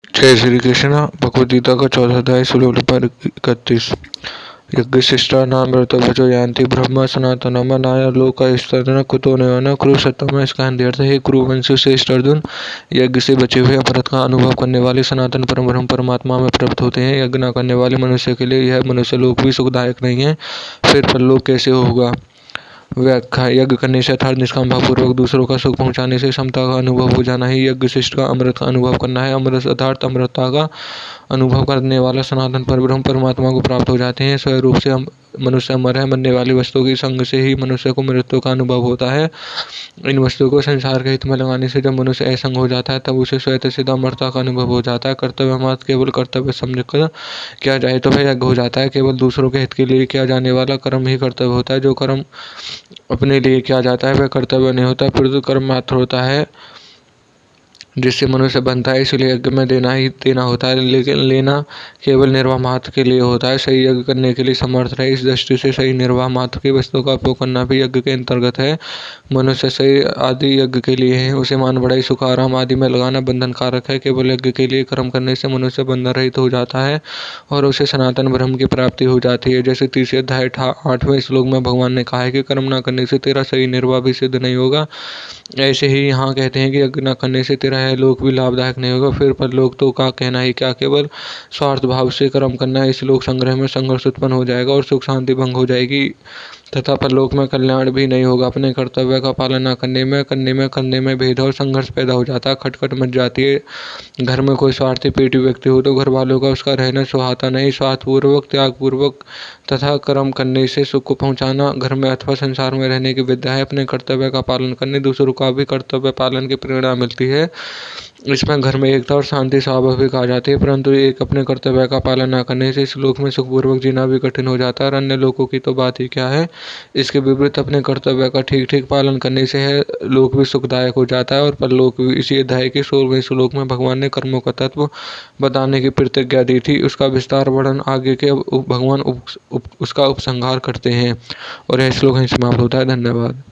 जय श्री कृष्ण। भगवद गीता का 14 अध्याय श्लोक नंबर 31। यज्ञशिष्टा नामृतभजो यान्ति ब्रह्म सनातनम नाय लोकस्तदन कुतो न कुरु सत्तम। इसका हिंदी अर्थ है, कुरुवंशी श्रेष्ठ अर्जुन, यज्ञ से बचे हुए अमृत का अनुभव करने वाले सनातन परम ब्रह्म परमात्मा में प्राप्त होते हैं। यज्ञ न करने वाले मनुष्य के लिए यह मनुष्य लोक भी सुखदायक नहीं है, फिर परलोक कैसे होगा। व्याख्या। यज्ञ करने से अर्थात निष्काम भावपूर्वक दूसरों का सुख पहुंचाने से समता का अनुभव हो जाना ही यज्ञ शिष्ट का अमृत का अनुभव करना है। अमृत अर्थात अमृतता का अनुभव करने वाला सनातन परब्रह्म परमात्मा को प्राप्त हो जाते हैं। स्वरूप रूप से मनुष्य अमर है। मरने वाली वस्तुओं की संग से ही मनुष्य को मृत्यु का अनुभव होता है। इन वस्तुओं को संसार के हित में लगाने से जब मनुष्य असंग हो जाता है तब उसे स्वतः सिद्ध अमरता का अनुभव हो जाता है। कर्तव्य मात्र केवल कर्तव्य समझकर किया जाए तो वह यज्ञ हो जाता है। केवल दूसरों के हित के लिए किया जाने वाला कर्म ही कर्तव्य होता है। जो कर्म अपने लिए किया जाता है वह कर्तव्य नहीं होता, परंतु कर्म मात्र होता है जिससे मनुष्य बनता है। इसलिए यज्ञ में देना ही देना होता है, लेकिन लेना केवल निर्वाह मात्र के लिए होता है। सही यज्ञ करने के लिए समर्थ रहे, इस दृष्टि से सही निर्वाह मात्र की वस्तु का उपयोग करना भी यज्ञ के अंतर्गत है। मनुष्य सही आदि यज्ञ के लिए है, उसे मान बढ़ाई सुख आराम आदि में लगाना बंधन कारक है। केवल यज्ञ के लिए कर्म करने से मनुष्य बंधन रहित हो जाता है और उसे सनातन ब्रह्म की प्राप्ति हो जाती है। जैसे तीसरे अध्याय 8वें श्लोक में भगवान ने कहा है कि कर्म न करने से तेरा सही निर्वाह भी सिद्ध नहीं होगा, ऐसे ही यहाँ कहते हैं कि यज्ञ न करने से तेरा यह लोक भी लाभदायक नहीं होगा, फिर परलोक तो का कहना ही क्या। केवल स्वार्थ भाव से कर्म करना, इस लोक संग्रह में संघर्ष उत्पन्न हो जाएगा और सुख शांति भंग हो जाएगी तथा परलोक में कल्याण भी नहीं होगा। अपने कर्तव्य का पालन न करने में भेद और संघर्ष पैदा हो जाता है, खटखट मच जाती है। घर में कोई स्वार्थी पेटी व्यक्ति हो तो घर वालों का उसका रहना सुहाता नहीं। स्वार्थपूर्वक त्यागपूर्वक तथा कर्म करने से सुख को पहुंचाना घर में अथवा संसार में रहने की विद्या है। अपने कर्तव्य का पालन करने दूसरों का भी कर्तव्य पालन की प्रेरणा मिलती है। इसमें घर में एकता और शांति स्वाभाविक आ जाती है, परंतु एक अपने कर्तव्य का पालन न करने से इस लोक में सुखपूर्वक जीना भी कठिन हो जाता है और अन्य लोगों की तो बात ही क्या है। इसके विपरीत अपने कर्तव्य का ठीक ठीक पालन करने से है लोक भी सुखदायक हो जाता है और परलोक भी। इसी अध्याय के 16वें श्लोक में भगवान ने कर्मों का तत्व बताने की प्रतिज्ञा दी थी, उसका विस्तार वर्णन आगे के भगवान उसका उपसंहार करते हैं और यह श्लोक यहीं समाप्त होता है। धन्यवाद।